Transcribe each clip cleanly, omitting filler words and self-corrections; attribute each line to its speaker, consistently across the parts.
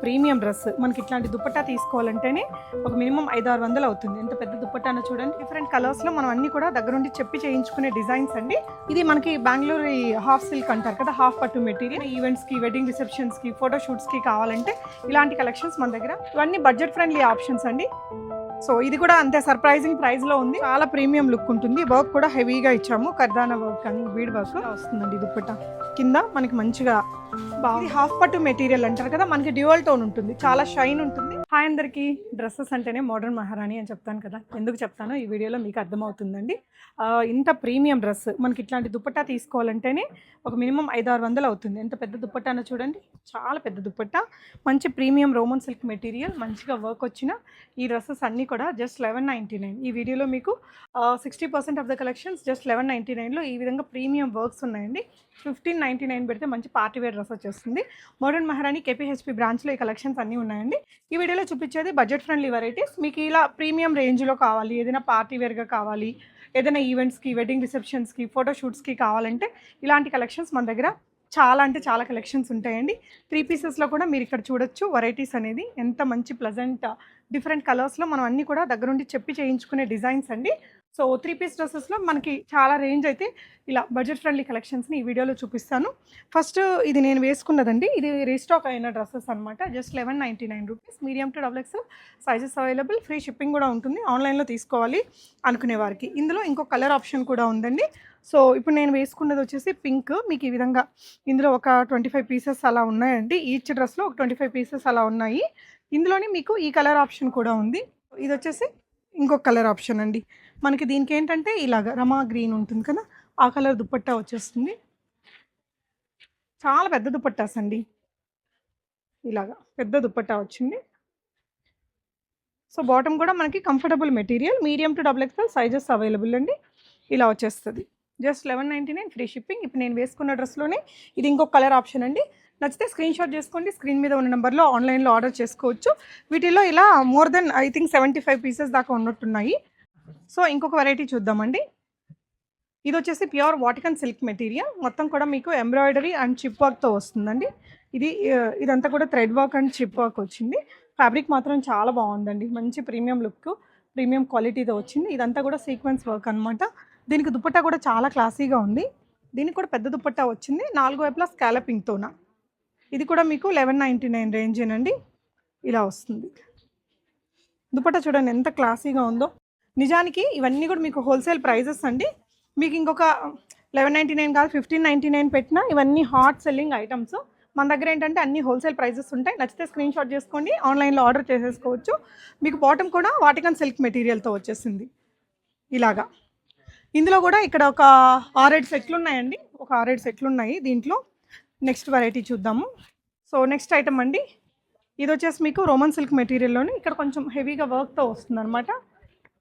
Speaker 1: Premium dress మనకి ఇట్లాంటి దుపట్టా తీసుకోవాలంటేనే ఒక మినిమం 500-600 అవుతుంది. ఎంత పెద్ద దుపట్టానో చూడండి. డిఫరెంట్ కలర్స్ లో మనం అన్ని కూడా దగ్గరుండి చెప్పి చేయించుకునే డిజైన్స్ అండి. ఇది మనకి బెంగళూరు హాఫ్ సిల్క్ అంటారు కదా, హాఫ్ పట్టు మెటీరియల్. ఈవెంట్స్ కి, వెడ్డింగ్ రిసెప్షన్స్ కి, ఫోటో షూట్స్ కి కావాలంటే ఇలాంటి కలెక్షన్స్ మన దగ్గర. ఇవన్నీ బడ్జెట్ ఫ్రెండ్లీ ఆప్షన్స్ అండి. సో ఇది కూడా అంతే సర్ప్రైజింగ్ ప్రైస్ లో ఉంది. చాలా ప్రీమియం లుక్ ఉంటుంది. వర్క్ కూడా హెవీగా ఇచ్చాము. కర్దానా వర్క్ కానీ బీడ్ వర్క్ వస్తుందండి. దుపట్టా కింద మనకి మంచిగా బాగుంది. హాఫ్ పట్టు మెటీరియల్ అంటారు కదా, మనకి డ్యూయల్ టోన్ ఉంటుంది, చాలా షైన్ ఉంటుంది. హాయ్ అందరికి, డ్రెస్సెస్ అంటేనే మోడర్న్ మహారాణి అని చెప్తాను కదా. ఎందుకు చెప్తానో ఈ వీడియోలో మీకు అర్థమవుతుందండి. ఇంత ప్రీమియం డ్రెస్ మనకి ఇట్లాంటి దుపట్టా తీసుకోవాలంటేనే ఒక మినిమం 500-600 అవుతుంది. ఎంత పెద్ద దుపట్టానో చూడండి, చాలా పెద్ద దుపట్టా. మంచి ప్రీమియం రోమన్ సిల్క్ మెటీరియల్, మంచిగా వర్క్ వచ్చిన ఈ డ్రెస్సెస్ అన్నీ కూడా జస్ట్ 1199. ఈ వీడియోలో మీకు 60% ఆఫ్ ద కలెక్షన్స్ జస్ట్ 1199లో ఈ విధంగా ప్రీమియం వర్క్స్ ఉన్నాయండి. 1599 పెడితే మంచి పార్టీ వేర్ డ్రెస్ వచ్చేస్తుంది. మోడర్న్ మహారాణి కేపీహెచ్పీ బ్రాంచ్లో ఈ కలెక్షన్స్ అన్నీ ఉన్నాయండి. ఈ వీడియోలో చూపించేది బడ్జెట్ ఫ్రెండ్లీ వెరైటీస్. మీకు ఇలా ప్రీమియం రేంజ్లో కావాలి, ఏదైనా పార్టీ వేర్గా కావాలి, ఏదైనా ఈవెంట్స్కి, వెడ్డింగ్ రిసెప్షన్స్కి, ఫోటో షూట్స్కి కావాలంటే ఇలాంటి కలెక్షన్స్ మన దగ్గర చాలా అంటే చాలా కలెక్షన్స్ ఉంటాయండి. 3 పీసెస్లో కూడా మీరు ఇక్కడ చూడొచ్చు వెరైటీస్ అనేది. ఎంత మంచి ప్లజెంట్ డిఫరెంట్ కలర్స్లో మనం అన్నీ కూడా దగ్గరుండి చెప్పి చేయించుకునే డిజైన్స్ అండి. సో 3 పీస్ డ్రెస్సెస్లో మనకి చాలా రేంజ్ అయితే ఇలా బడ్జెట్ ఫ్రెండ్లీ కలెక్షన్స్ని ఈ వీడియోలో చూపిస్తాను. ఫస్ట్ ఇది నేను వేసుకున్నదండి. ఇది రీస్టాక్ అయిన డ్రెస్సెస్ అనమాట. Just 1199 rupees. Medium to XXL sizes available. Free shipping కూడా ఉంటుంది ఆన్లైన్లో తీసుకోవాలి అనుకునే వారికి. ఇందులో ఇంకో కలర్ ఆప్షన్ కూడా ఉందండి. సో ఇప్పుడు నేను వేసుకున్నది వచ్చేసి పింక్. మీకు ఈ విధంగా ఇందులో ఒక 25 పీసెస్ అలా ఉన్నాయండి. ఈచ్ డ్రెస్లో ఒక 25 పీసెస్ అలా ఉన్నాయి. ఇందులోనే మీకు ఈ కలర్ ఆప్షన్ కూడా ఉంది. ఇది వచ్చేసి ఇంకొక కలర్ ఆప్షన్ అండి. మనకి దీనికి ఏంటంటే ఇలాగ రమా గ్రీన్ ఉంటుంది కదా, ఆ కలర్ దుపట్టా వచ్చేస్తుంది. చాలా పెద్ద దుపట్టాస్ అండి. ఇలాగా పెద్ద దుపట్టా వచ్చింది. సో బాటమ్ కూడా మనకి comfortable material. Medium to XXL sizes available అండి. ఇలా వచ్చేస్తుంది. Just 1199 free shipping. ఇప్పుడు నేను వేసుకున్న డ్రెస్లోనే ఇది ఇంకొక కలర్ ఆప్షన్ అండి. నచ్చితే స్క్రీన్ షాట్ చేసుకోండి. స్క్రీన్ మీద ఉన్న నెంబర్లో ఆన్లైన్లో ఆర్డర్ చేసుకోవచ్చు. వీటిలో ఇలా more than I think 75 pieces దాకా ఉన్నట్టున్నాయి. సో ఇంకొక వెరైటీ చూద్దామండి. ఇది వచ్చేసి ప్యూర్ వాటికన్ సిల్క్ మెటీరియల్. మొత్తం కూడా మీకు ఎంబ్రాయిడరీ అండ్ చిప్ వర్క్తో వస్తుందండి. ఇదంతా కూడా thread work and chip work వచ్చింది. ఫ్యాబ్రిక్ మాత్రం చాలా బాగుందండి. మంచి ప్రీమియం లుక్, ప్రీమియం క్వాలిటీతో వచ్చింది. ఇదంతా కూడా సీక్వెన్స్ వర్క్ అనమాట. దీనికి దుపట్టా కూడా చాలా క్లాసీగా ఉంది. దీనికి కూడా పెద్ద దుపట్టా వచ్చింది, 4 వైపులా స్కాలపింగ్తోన. ఇది కూడా మీకు 1199 రేంజేనండి. ఇలా వస్తుంది. దుపట్టా చూడండి ఎంత క్లాసీగా ఉందో. నిజానికి ఇవన్నీ కూడా మీకు హోల్సేల్ ప్రైజెస్ అండి. మీకు ఇంకొక 1199 కాదు 1599 పెట్టినా ఇవన్నీ హాట్ సెల్లింగ్ ఐటమ్స్. మన దగ్గర ఏంటంటే అన్ని హోల్సేల్ ప్రైజెస్ ఉంటాయి. నచ్చితే స్క్రీన్ షాట్ చేసుకోండి, ఆన్లైన్లో ఆర్డర్ చేసేసుకోవచ్చు. మీకు బాటమ్ కూడా వాటికన్ సిల్క్ మెటీరియల్తో వచ్చేసింది ఇలాగా. ఇందులో కూడా ఇక్కడ ఒక 6-7 సెట్లు ఉన్నాయండి. ఒక 6-7 సెట్లు ఉన్నాయి దీంట్లో. నెక్స్ట్ వెరైటీ చూద్దాము. సో నెక్స్ట్ ఐటమ్ అండి. ఇది వచ్చేసి మీకు రోమన్ సిల్క్ మెటీరియల్లోనే ఇక్కడ కొంచెం హెవీగా వర్క్తో వస్తుంది అనమాట.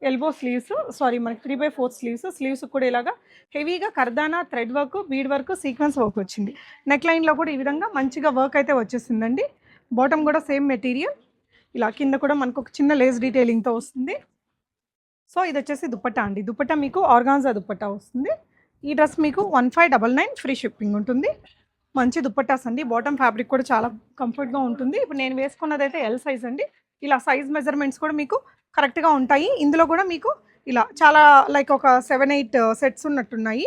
Speaker 1: ఎల్బో స్లీవ్స్, మనకి 3/4 స్లీవ్స్ కూడా ఇలాగా హెవీగా కర్దానా thread work, bead work, sequence work వచ్చింది. నెక్ లైన్లో కూడా ఈ విధంగా మంచిగా వర్క్ అయితే వచ్చేసిందండి. బాటమ్ కూడా సేమ్ మెటీరియల్. ఇలా కింద కూడా మనకు ఒక చిన్న లేస్ డీటెయిలింగ్తో వస్తుంది. సో ఇది వచ్చేసి దుపట్టా అండి. దుపట్టా మీకు ఆర్గాన్జా దుపట్టా వస్తుంది. ఈ డ్రెస్ మీకు 1599 ఫ్రీ షిప్పింగ్ ఉంటుంది. మంచి దుపట్టాస్ అండి. బాటమ్ ఫ్యాబ్రిక్ కూడా చాలా కంఫర్ట్గా ఉంటుంది. ఇప్పుడు నేను వేసుకున్నదైతే ఎల్ సైజ్ అండి. ఇలా సైజ్ మెజర్మెంట్స్ కూడా మీకు కరెక్ట్గా ఉంటాయి. ఇందులో కూడా మీకు ఇలా చాలా లైక్ ఒక 7-8 సెట్స్ ఉన్నట్టున్నాయి.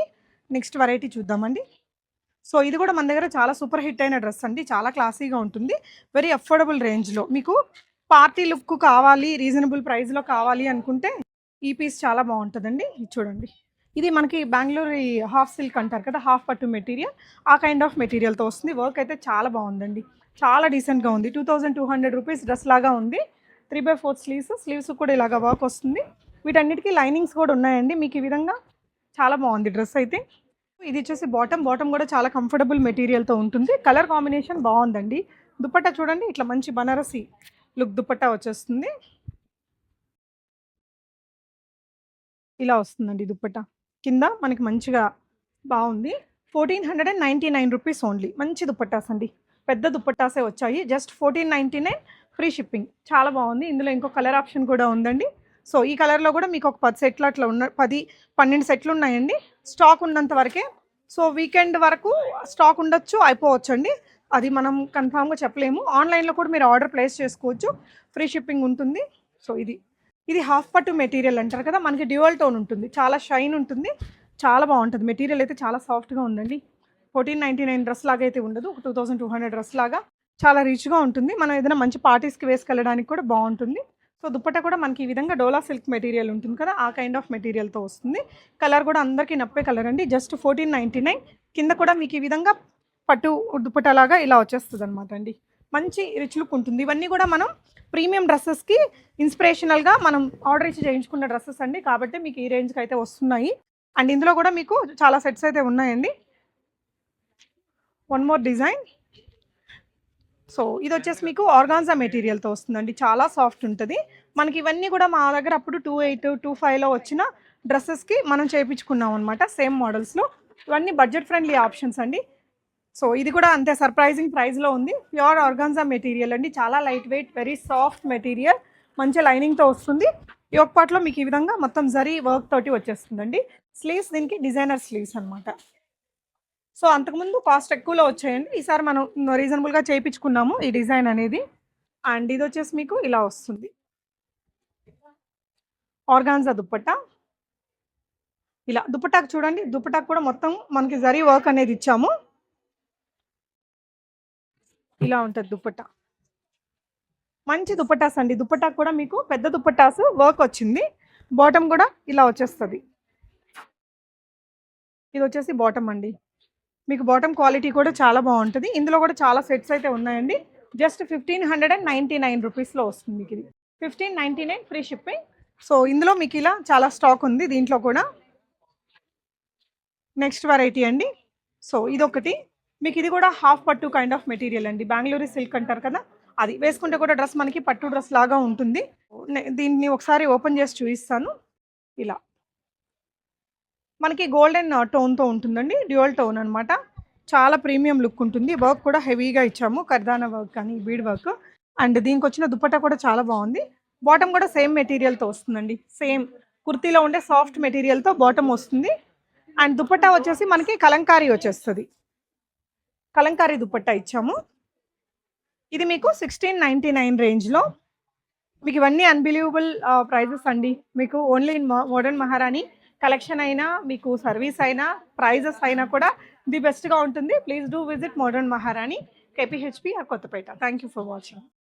Speaker 1: నెక్స్ట్ వెరైటీ చూద్దామండి. సో ఇది కూడా మన దగ్గర చాలా సూపర్ హిట్ అయిన డ్రెస్ అండి. చాలా క్లాసీగా ఉంటుంది. వెరీ అఫోర్డబుల్ రేంజ్లో మీకు పార్టీ లుక్ కావాలి, రీజనబుల్ ప్రైస్లో కావాలి అనుకుంటే ఈ పీస్ చాలా బాగుంటుందండి. ఇది చూడండి. ఇది మనకి బెంగళూరు హాఫ్ సిల్క్ అంటారు కదా, హాఫ్ పట్టు మెటీరియల్, ఆ కైండ్ ఆఫ్ మెటీరియల్తో వస్తుంది. వర్క్ అయితే చాలా బాగుందండి. చాలా డీసెంట్గా ఉంది. 2200 రూపీస్ డ్రెస్ లాగా ఉంది. 3/4 స్లీవ్స్ కూడా ఇలాగ వర్క్ వస్తుంది. వీటన్నిటికీ లైనింగ్స్ కూడా ఉన్నాయండి. మీకు ఈ విధంగా చాలా బాగుంది డ్రెస్ అయితే. ఇది వచ్చేసి బాటమ్ కూడా చాలా కంఫర్టబుల్ మెటీరియల్తో ఉంటుంది. కలర్ కాంబినేషన్ బాగుందండి. దుపట్టా చూడండి, ఇట్లా మంచి బనారసి లుక్ దుపట్టా వచ్చేస్తుంది. ఇలా వస్తుందండి దుపట్టా. కింద మనకి మంచిగా బాగుంది. 1499 రూపీస్ ఓన్లీ. మంచి దుపట్టాస్ అండి. పెద్ద దుపట్టాసే వచ్చాయి. Just 1499 free shipping. చాలా బాగుంది. ఇందులో ఇంకో కలర్ ఆప్షన్ కూడా ఉందండి. సో ఈ కలర్లో కూడా మీకు ఒక 10 సెట్లు అట్లా 10-12 సెట్లు ఉన్నాయండి. స్టాక్ ఉన్నంత వరకే. సో వీకెండ్ వరకు స్టాక్ ఉండొచ్చు, అయిపోవచ్చు అండి. అది మనం కన్ఫామ్‌గా చెప్పలేము. ఆన్‌లైన్‌లో కూడా మీరు ఆర్డర్ ప్లేస్ చేసుకోవచ్చు. ఫ్రీ షిప్పింగ్ ఉంటుంది. సో ఇది హాఫ్ పట్టు మెటీరియల్ అంటారు కదా! మనకి డ్యూయల్ టోన్ ఉంటుంది. చాలా షైన్ ఉంటుంది. చాలా బావుంటది. మెటీరియల్ అయితే చాలా సాఫ్ట్‌గా ఉందండి. 1499 డ్రెస్ లాగా అయితే ఉండదు. ఒక 2200 డ్రెస్ లాగా చాలా రిచ్‌గా ఉంటుంది. మనం ఏదైనా మంచి పార్టీస్‌కి వేసుకెళ్ళడానికి కూడా బావుంటుంది. సో, దుపట్టా కూడా మనకి ఈ విధంగా డోలా సిల్క్ మెటీరియల్ ఉంటుంది కదా! ఆ కైండ్ ఆఫ్ మెటీరియల్‌తో వస్తుంది. కలర్ కూడా అందరికీ నప్పే కలర్ అండి. జస్ట్ 1499 కింద కూడా మీకు ఈ విధంగా పట్టు దుపట్టాలాగా ఇలా వచ్చేస్తదనమాట అండి. మంచి రిచ్ లుక్ ఉంటుంది. ఇవన్నీ కూడా మనం ప్రీమియం డ్రెసెస్‌కి ఇన్స్పిరేషనల్‌గా మనం ఆర్డర్ ఇచ్చి చేయించుకున్న డ్రెసెస్ అండి. కాబట్టి మీకు ఈ రేంజ్‌కి అయితే వస్తున్నాయి. అండ్ ఇందులో కూడా మీకు చాలా సెట్స్ అయితే ఉన్నాయండి. One more design. సో, ఇదొచ్చేసి మీకు ఆర్గాన్జా మెటీరియల్‌తో వస్తుందండి. చాలా సాఫ్ట్ ఉంటది. మనకి ఇవన్నీ కూడా మా దగ్గర అప్పుడు 28, 25లో వచ్చిన డ్రెసెస్‌కి మనం చేపించుకున్నామనమాట. సేమ్ మోడల్స్‌లో. ఇవన్నీ బడ్జెట్ ఫ్రెండ్లీ ఆప్షన్స్ అండి. సో, ఇది కూడా అంతే సర్ప్రైజింగ్ ప్రైస్‌లో ఉంది. ప్యూర్ ఆర్గాన్జా మెటీరియల్ అండి. చాలా light weight, very soft material. మంచి లైనింగ్‌తో వస్తుంది. యోక్ పార్ట్‌లో మీకు ఈ విధంగా మొత్తం జరీ వర్క్ తోటి వచ్చేస్తుందండి. స్లీవ్స్ దీనికి డిజైనర్ స్లీవ్స్ అనమాట. సో, అంతకుముందు కాస్ట్ ఎక్కువలో వచ్చాయండి. ఈసారి మనం రీజనబుల్‌గా చేపించుకున్నాము ఈ డిజైన్ అనేది. అండ్ ఇదొచ్చేసి మీకు ఇలా వస్తుంది. ఆర్గాన్జా దుప్పట్టా. ఇలా దుపట్టాకు చూడండి. దుపట్టాకు కూడా మొత్తం మనకి జరీ వర్క్ అనేది ఇచ్చాము. ఇలా ఉంటది దుపట్టా. మంచి దుపట్టాస్ అండి. దుపట్టాకు కూడా మీకు పెద్ద దుపట్టాస్ వర్క్ వచ్చింది. బాటమ్ కూడా ఇలా వచ్చేస్తది. ఇదొచ్చేసి బాటమ్ అండి. మీకు బాటమ్ క్వాలిటీ కూడా చాలా బావుంటది. ఇందులో కూడా చాలా సెట్స్ అయితే ఉన్నాయండి. జస్ట్ 1599 రూపీస్‌లో వస్తుంది మీకిది. 1599 ఫ్రీ షిప్పింగ్. సో, ఇందులో మీకిలా చాలా స్టాక్ ఉంది దీంట్లో కూడా. నెక్స్ట్ వెరైటీ అండి. సో, ఇదొకటి. మీకిది కూడా హాఫ్ పట్టు కైండ్ ఆఫ్ మెటీరియల్ అండి. బెంగుళూరు సిల్క్ అంటారు కదా! అది. వేసుకుంటే కూడా డ్రెస్ మనకి పట్టు డ్రెస్ లాగా ఉంటుంది. దీన్ని ఒకసారి ఓపెన్ చేసి చూయిస్తాను. ఇలా. మనకి గోల్డెన్ టోన్‌తో ఉంటుందండి. డ్యూయల్ టోన్ అనమాట. చాలా ప్రీమియం లుక్ ఉంటుంది. వర్క్ కూడా హెవీగా ఇచ్చాము. కర్దానా వర్క్ కానీ, బీడ్ వర్క్. అండ్ దీనికొచ్చిన దుపట్టా కూడా చాలా బావుంది. బాటమ్ కూడా సేమ్ మెటీరియల్‌తో వస్తుందండి. సేమ్ కుర్తీలో ఉండే సాఫ్ట్ మెటీరియల్‌తో బాటమ్ వస్తుంది. అండ్ దుపట్టా వచ్చేసి మనకి కలంకారీ వచ్చేస్తది. కలంకారీ దుపట్టా ఇచ్చాము. ఇది మీకు 1699 రేంజ్‌లో. మీకు ఇవన్నీ అన్‌బిలీవబుల్ ప్రైజెస్ అండి. మీకు ఓన్లీ ఇన్ మోడర్న్ మహారాణి కలెక్షన్ అయినా, మీకు సర్వీస్ అయినా, ప్రైజెస్ అయినా కూడా ది బెస్ట్‌గా ఉంటుంది. Please do visit modern Maharani, KPHP or Kothapeta. Thank you for watching.